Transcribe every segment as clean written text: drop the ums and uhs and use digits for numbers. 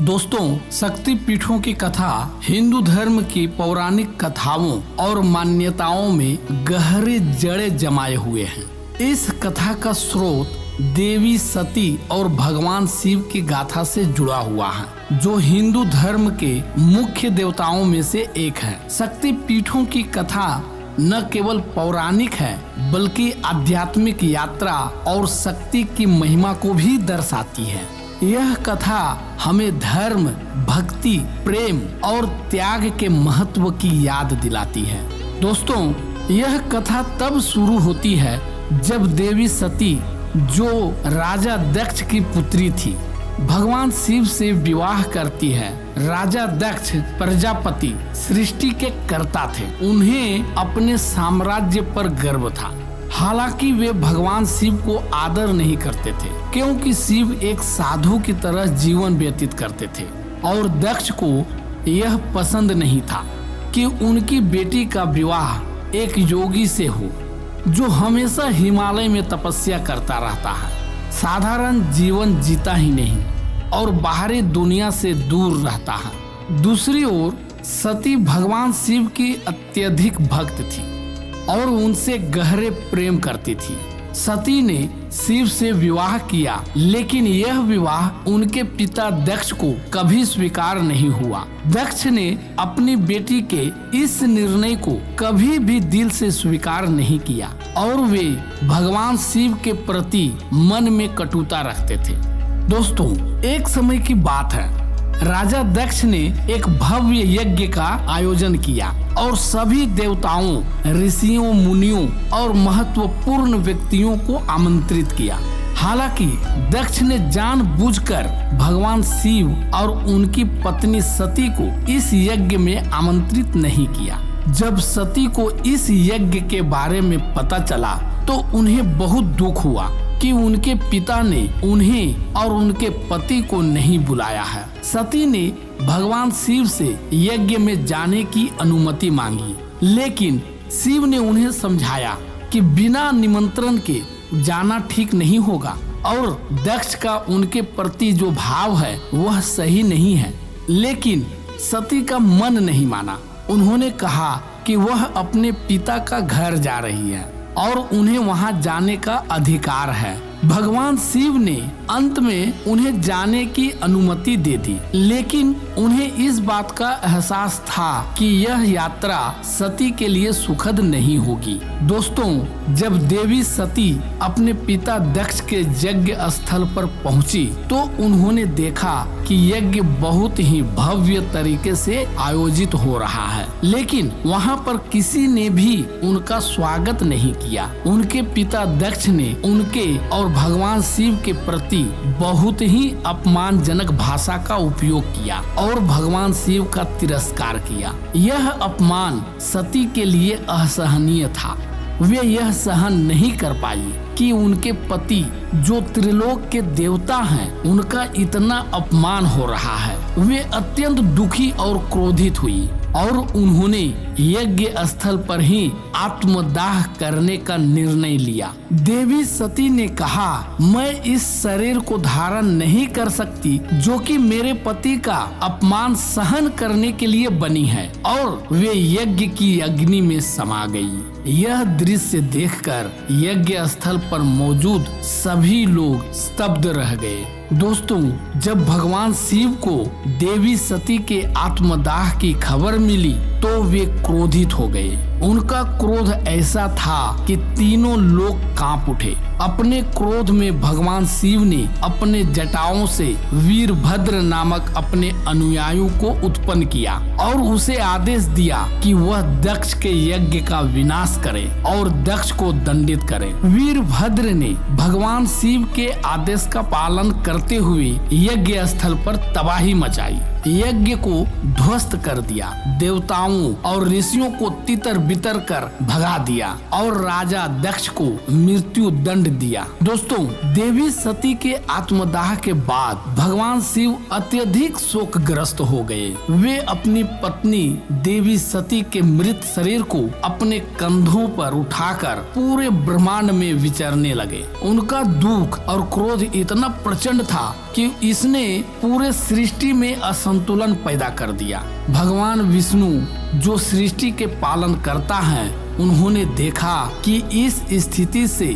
दोस्तों, शक्ति पीठों की कथा हिंदू धर्म की पौराणिक कथाओं और मान्यताओं में गहरे जड़े जमाए हुए हैं। इस कथा का स्रोत देवी सती और भगवान शिव की गाथा से जुड़ा हुआ है, जो हिंदू धर्म के मुख्य देवताओं में से एक है। शक्ति पीठों की कथा न केवल पौराणिक है, बल्कि आध्यात्मिक यात्रा और शक्ति की महिमा को भी दर्शाती है। यह कथा हमें धर्म, भक्ति, प्रेम और त्याग के महत्व की याद दिलाती है। दोस्तों, यह कथा तब शुरू होती है जब देवी सती, जो राजा दक्ष की पुत्री थी, भगवान शिव से विवाह करती है। राजा दक्ष प्रजापति, सृष्टि के कर्ता थे। उन्हें अपने साम्राज्य पर गर्व था। हालांकि वे भगवान शिव को आदर नहीं करते थे, क्योंकि शिव एक साधु की तरह जीवन व्यतीत करते थे और दक्ष को यह पसंद नहीं था कि उनकी बेटी का विवाह एक योगी से हो, जो हमेशा हिमालय में तपस्या करता रहता है, साधारण जीवन जीता ही नहीं और बाहरी दुनिया से दूर रहता है। दूसरी ओर सती भगवान शिव की अत्यधिक भक्त थी और उनसे गहरे प्रेम करती थी। सती ने शिव से विवाह किया, लेकिन यह विवाह उनके पिता दक्ष को कभी स्वीकार नहीं हुआ। दक्ष ने अपनी बेटी के इस निर्णय को कभी भी दिल से स्वीकार नहीं किया और वे भगवान शिव के प्रति मन में कटुता रखते थे। दोस्तों, एक समय की बात है, राजा दक्ष ने एक भव्य यज्ञ का आयोजन किया और सभी देवताओं, ऋषियों, मुनियों और महत्वपूर्ण व्यक्तियों को आमंत्रित किया। हालांकि दक्ष ने जानबूझकर भगवान शिव और उनकी पत्नी सती को इस यज्ञ में आमंत्रित नहीं किया। जब सती को इस यज्ञ के बारे में पता चला तो उन्हें बहुत दुख हुआ कि उनके पिता ने उन्हें और उनके पति को नहीं बुलाया है। सती ने भगवान शिव से यज्ञ में जाने की अनुमति मांगी, लेकिन शिव ने उन्हें समझाया कि बिना निमंत्रण के जाना ठीक नहीं होगा और दक्ष का उनके प्रति जो भाव है वह सही नहीं है। लेकिन सती का मन नहीं माना। उन्होंने कहा कि वह अपने पिता का घर जा रही है और उन्हें वहां जाने का अधिकार है। भगवान शिव ने अंत में उन्हें जाने की अनुमति दे दी, लेकिन उन्हें इस बात का एहसास था कि यह यात्रा सती के लिए सुखद नहीं होगी। दोस्तों, जब देवी सती अपने पिता दक्ष के यज्ञ स्थल पर पहुंची तो उन्होंने देखा कि यज्ञ बहुत ही भव्य तरीके से आयोजित हो रहा है, लेकिन वहां पर किसी ने भी उनका स्वागत नहीं किया। उनके पिता दक्ष ने उनके और भगवान शिव के प्रति बहुत ही अपमानजनक भाषा का उपयोग किया और भगवान शिव का तिरस्कार किया। यह अपमान सती के लिए असहनीय था। वे यह सहन नहीं कर पाई कि उनके पति, जो त्रिलोक के देवता हैं, उनका इतना अपमान हो रहा है। वे अत्यंत दुखी और क्रोधित हुई और उन्होंने यज्ञ स्थल पर ही आत्मदाह करने का निर्णय लिया। देवी सती ने कहा, मैं इस शरीर को धारण नहीं कर सकती जो कि मेरे पति का अपमान सहन करने के लिए बनी है, और वे यज्ञ की अग्नि में समा गई। यह दृश्य देखकर यज्ञ स्थल पर मौजूद सभी लोग स्तब्ध रह गए। दोस्तों, जब भगवान शिव को देवी सती के आत्मदाह की खबर मिली तो वे क्रोधित हो गए। उनका क्रोध ऐसा था कि तीनों लोग कांप उठे। अपने क्रोध में भगवान शिव ने अपने जटाओं से वीरभद्र नामक अपने अनुयायियों को उत्पन्न किया और उसे आदेश दिया कि वह दक्ष के यज्ञ का विनाश करे और दक्ष को दंडित करे। वीरभद्र ने भगवान शिव के आदेश का पालन करते हुए यज्ञ स्थल पर तबाही मचाई, यज्ञ को ध्वस्त कर दिया, देवताओं और ऋषियों को तितर बितर कर भगा दिया और राजा दक्ष को मृत्यु दंड दंड दिया। दोस्तों, देवी सती के आत्मदाह के बाद भगवान शिव अत्यधिक शोकग्रस्त हो गए। वे अपनी पत्नी देवी सती के मृत शरीर को अपने कंधों पर उठाकर पूरे ब्रह्मांड में विचरने लगे। उनका दुख और क्रोध इतना प्रचंड था कि इसने पूरे सृष्टि में असंतुलन पैदा कर दिया। भगवान विष्णु जो सृष्टि के पालन करता है, उन्होंने देखा कि इस स्थिति से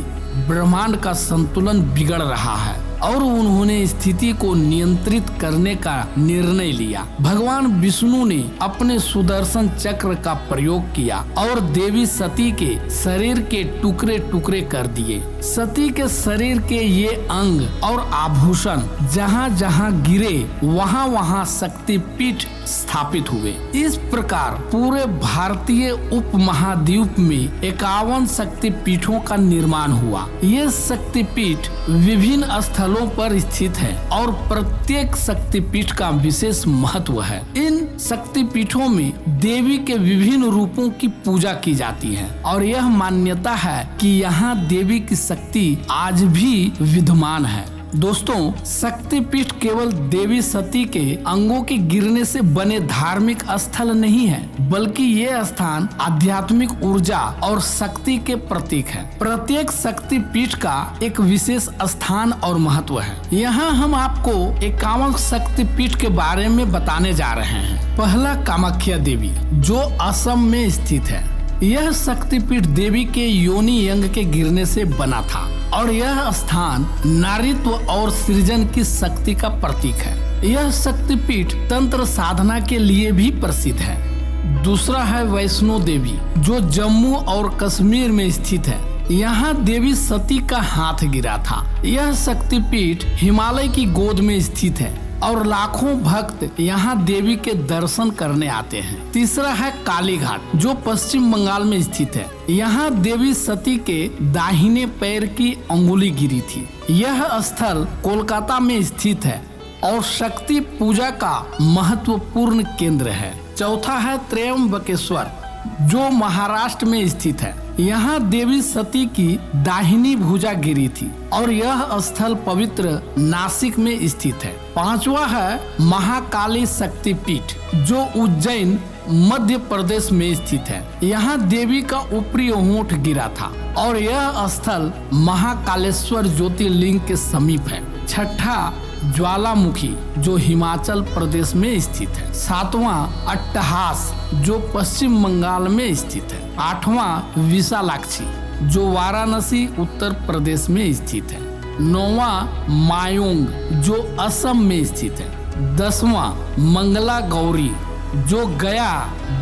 ब्रह्मांड का संतुलन बिगड़ रहा है और उन्होंने स्थिति को नियंत्रित करने का निर्णय लिया। भगवान विष्णु ने अपने सुदर्शन चक्र का प्रयोग किया और देवी सती के शरीर के टुकड़े टुकड़े कर दिए। सती के शरीर के ये अंग और आभूषण जहाँ जहाँ गिरे वहाँ वहाँ शक्तिपीठ स्थापित हुए। इस प्रकार पूरे भारतीय उपमहाद्वीप में 51 शक्तिपीठों का निर्माण हुआ। ये शक्तिपीठ विभिन्न स्थलों पर स्थित है और प्रत्येक शक्तिपीठ का विशेष महत्व है। इन शक्तिपीठों में देवी के विभिन्न रूपों की पूजा की जाती है और यह मान्यता है कि यहाँ देवी की शक्ति आज भी विद्यमान है। दोस्तों, शक्तिपीठ केवल देवी सती के अंगों के गिरने से बने धार्मिक स्थल नहीं है, बल्कि ये स्थान आध्यात्मिक ऊर्जा और शक्ति के प्रतीक है। प्रत्येक शक्तिपीठ का एक विशेष स्थान और महत्व है। यहाँ हम आपको 51 शक्तिपीठ के बारे में बताने जा रहे हैं। पहला, कामाख्या देवी जो असम में स्थित है। यह शक्तिपीठ देवी के योनि अंग के गिरने से बना था और यह स्थान नारीत्व और सृजन की शक्ति का प्रतीक है। यह शक्तिपीठ तंत्र साधना के लिए भी प्रसिद्ध है। दूसरा है वैष्णो देवी जो जम्मू और कश्मीर में स्थित है। यहाँ देवी सती का हाथ गिरा था। यह शक्तिपीठ हिमालय की गोद में स्थित है और लाखों भक्त यहाँ देवी के दर्शन करने आते हैं। तीसरा है काली घाट जो पश्चिम बंगाल में स्थित है। यहाँ देवी सती के दाहिने पैर की अंगुली गिरी थी। यह स्थल कोलकाता में स्थित है और शक्ति पूजा का महत्वपूर्ण केंद्र है। चौथा है त्र्यंबकेश्वर जो महाराष्ट्र में स्थित है। यहाँ देवी सती की दाहिनी भुजा गिरी थी और यह स्थल पवित्र नासिक में स्थित है। पांचवा है महाकाली शक्तिपीठ जो उज्जैन मध्य प्रदेश में स्थित है। यहाँ देवी का ऊपरी होंठ गिरा था और यह स्थल महाकालेश्वर ज्योतिर्लिंग के समीप है। छठा, ज्वालामुखी जो हिमाचल प्रदेश में स्थित है। सातवां, अट्टहास जो पश्चिम बंगाल में स्थित है। आठवां, विशालाक्षी जो वाराणसी उत्तर प्रदेश में स्थित है। नौवां, मायोंग जो असम में स्थित है। 10वां, मंगला गौरी जो गया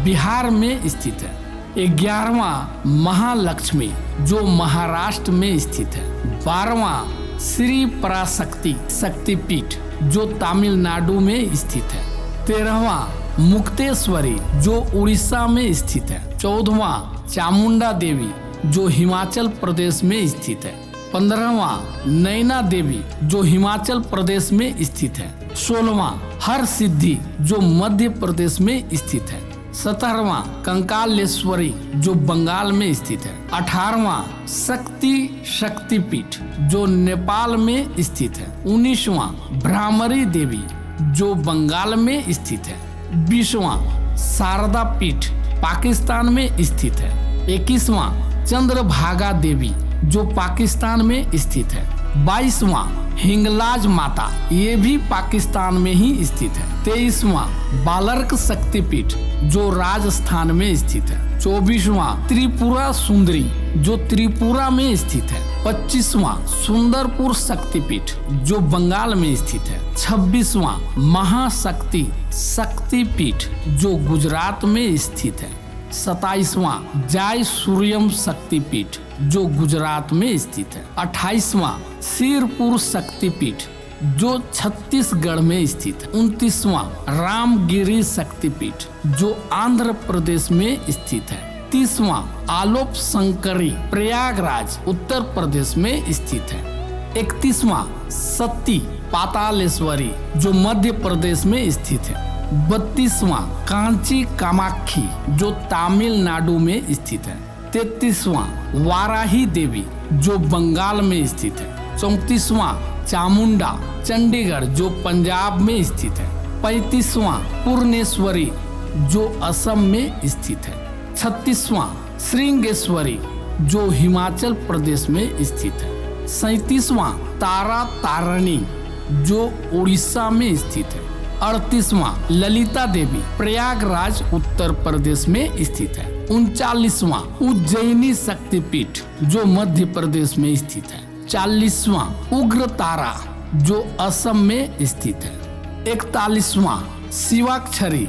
बिहार में स्थित है। 11वां, महालक्ष्मी जो महाराष्ट्र में स्थित है। 12वां, श्री पराशक्ति शक्तिपीठ जो तमिलनाडु में स्थित है। 13वां, मुक्तेश्वरी जो उड़ीसा में स्थित है। 14वां, चामुंडा देवी जो हिमाचल प्रदेश में स्थित है। 15वां, नैना देवी जो हिमाचल प्रदेश में स्थित है। 16वां, हर सिद्धि जो मध्य प्रदेश में स्थित है। 17वां, कंकालेश्वरी जो बंगाल में स्थित है। 18वां, शक्तिपीठ जो नेपाल में स्थित है। 19वां, भ्रामरी देवी जो बंगाल में स्थित है। 20वां, शारदा पीठ पाकिस्तान में स्थित है। 21वां, चंद्रभागा देवी जो पाकिस्तान में स्थित है। 22वां, हिंगलाज माता ये भी पाकिस्तान में ही स्थित है। 23वां, बालर्क शक्तिपीठ जो राजस्थान में स्थित है। 24वां, त्रिपुरा सुंदरी जो त्रिपुरा में स्थित है। 25वां, सुंदरपुर शक्तिपीठ जो बंगाल में स्थित है। 26वां, महाशक्ति शक्तिपीठ जो गुजरात में स्थित है। 27वां, जय सूर्यम शक्तिपीठ जो गुजरात में स्थित है। 28वां, सिरपुर शक्तिपीठ जो छत्तीसगढ़ में स्थित है। 29वां, रामगिरी शक्तिपीठ जो आंध्र प्रदेश में स्थित है। 30वां, आलोप शंकरी प्रयागराज उत्तर प्रदेश में स्थित है। 31वां, सती पातालेश्वरी जो मध्य प्रदेश में स्थित है। 32वां, कांची कामाक्षी जो तमिलनाडु में स्थित है। 33वां वाराही देवी जो बंगाल में स्थित है। 34वां चामुंडा चंडीगढ़ जो पंजाब में स्थित है। 35वां पूर्णेश्वरी जो असम में स्थित है। 36वां श्रृंगेश्वरी जो हिमाचल प्रदेश में स्थित है। 37वां तारा तारणी जो उड़ीसा में स्थित है। 38वां ललिता देवी प्रयागराज उत्तर प्रदेश में स्थित है। 39वां उज्जैनी शक्तिपीठ जो मध्य प्रदेश में स्थित है। 40वां उग्र तारा जो असम में स्थित है। 41वां शिवाक्षरी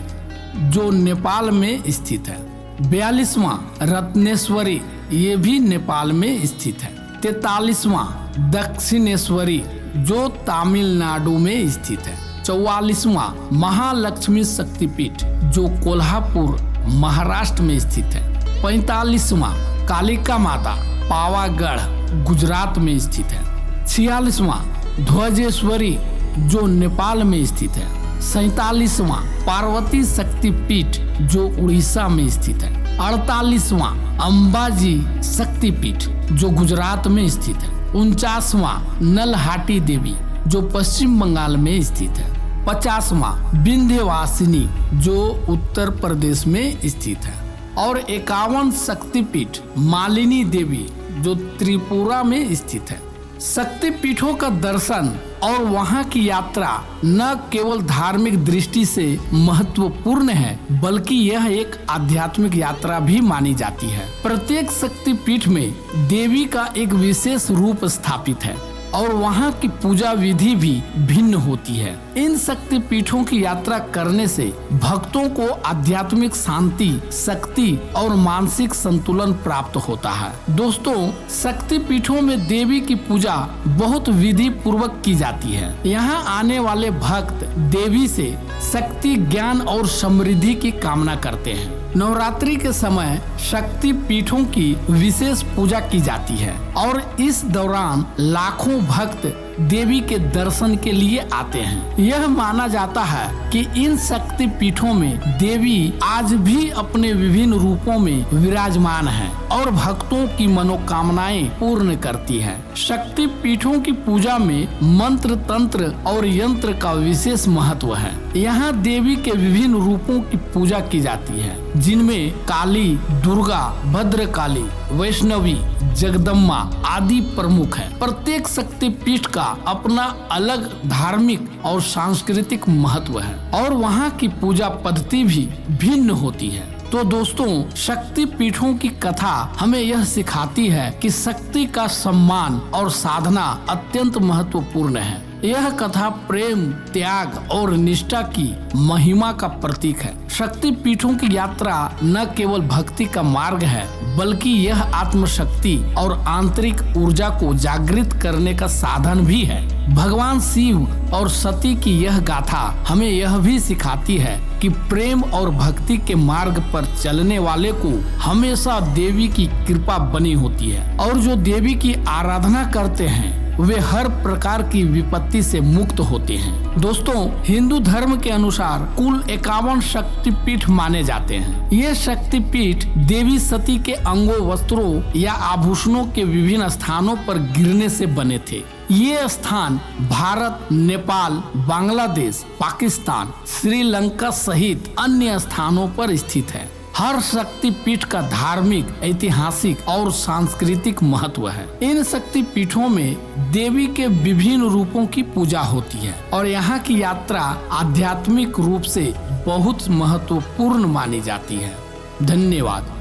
जो नेपाल में स्थित है। 42वां रत्नेश्वरी ये भी नेपाल में स्थित है। 43वां दक्षिणेश्वरी जो तमिलनाडु में स्थित है। 44वां महालक्ष्मी शक्तिपीठ जो कोल्हापुर महाराष्ट्र में स्थित है। 45वां कालिका माता पावागढ़ गुजरात में स्थित है। 46वां ध्वजेश्वरी जो नेपाल में स्थित है। 47वां पार्वती शक्तिपीठ जो उड़ीसा में स्थित है। 48वां अंबाजी शक्तिपीठ जो गुजरात में स्थित है। 49वां नलहाटी देवी जो पश्चिम बंगाल में स्थित है। 50वां विंध्यवासिनी जो उत्तर प्रदेश में स्थित है। और 51 शक्तिपीठ मालिनी देवी जो त्रिपुरा में स्थित है। शक्तिपीठों का दर्शन और वहां की यात्रा न केवल धार्मिक दृष्टि से महत्वपूर्ण है बल्कि यह एक आध्यात्मिक यात्रा भी मानी जाती है। प्रत्येक शक्तिपीठ में देवी का एक विशेष रूप स्थापित है और वहाँ की पूजा विधि भी भिन्न होती है। इन शक्तिपीठों की यात्रा करने से भक्तों को आध्यात्मिक शांति, शक्ति और मानसिक संतुलन प्राप्त होता है। दोस्तों, शक्तिपीठों में देवी की पूजा बहुत विधि पूर्वक की जाती है। यहाँ आने वाले भक्त देवी से शक्ति, ज्ञान और समृद्धि की कामना करते हैं। नवरात्रि के समय शक्ति पीठों की विशेष पूजा की जाती है और इस दौरान लाखों भक्त देवी के दर्शन के लिए आते हैं। यह माना जाता है कि इन शक्ति पीठों में देवी आज भी अपने विभिन्न रूपों में विराजमान है और भक्तों की मनोकामनाएं पूर्ण करती है। शक्ति पीठों की पूजा में मंत्र, तंत्र और यंत्र का विशेष महत्व है। यहाँ देवी के विभिन्न रूपों की पूजा की जाती है जिनमें काली, दुर्गा, भद्रकाली, वैष्णवी, जगदम्बा आदि प्रमुख है। प्रत्येक शक्ति पीठ का अपना अलग धार्मिक और सांस्कृतिक महत्व है और वहाँ की पूजा पद्धति भी भिन्न होती है। तो दोस्तों, शक्ति पीठों की कथा हमें यह सिखाती है कि शक्ति का सम्मान और साधना अत्यंत महत्वपूर्ण है। यह कथा प्रेम, त्याग और निष्ठा की महिमा का प्रतीक है। शक्ति पीठों की यात्रा न केवल भक्ति का मार्ग है बल्कि यह आत्मशक्ति और आंतरिक ऊर्जा को जागृत करने का साधन भी है। भगवान शिव और सती की यह गाथा हमें यह भी सिखाती है कि प्रेम और भक्ति के मार्ग पर चलने वाले को हमेशा देवी की कृपा बनी होती है और जो देवी की आराधना करते हैं वे हर प्रकार की विपत्ति से मुक्त होते हैं। दोस्तों, हिंदू धर्म के अनुसार कुल 51 शक्तिपीठ माने जाते हैं। ये शक्तिपीठ देवी सती के अंगों, वस्त्रों या आभूषणों के विभिन्न स्थानों पर गिरने से बने थे। ये स्थान भारत, नेपाल, बांग्लादेश, पाकिस्तान, श्रीलंका सहित अन्य स्थानों पर स्थित है। हर शक्ति पीठ का धार्मिक, ऐतिहासिक और सांस्कृतिक महत्व है। इन शक्ति पीठों में देवी के विभिन्न रूपों की पूजा होती है और यहाँ की यात्रा आध्यात्मिक रूप से बहुत महत्वपूर्ण मानी जाती है। धन्यवाद।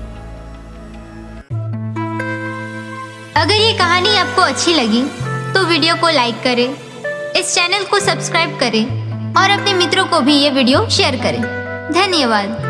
अगर ये कहानी आपको अच्छी लगी तो वीडियो को लाइक करें, इस चैनल को सब्सक्राइब करें और अपने मित्रों को भी ये वीडियो शेयर करें। धन्यवाद।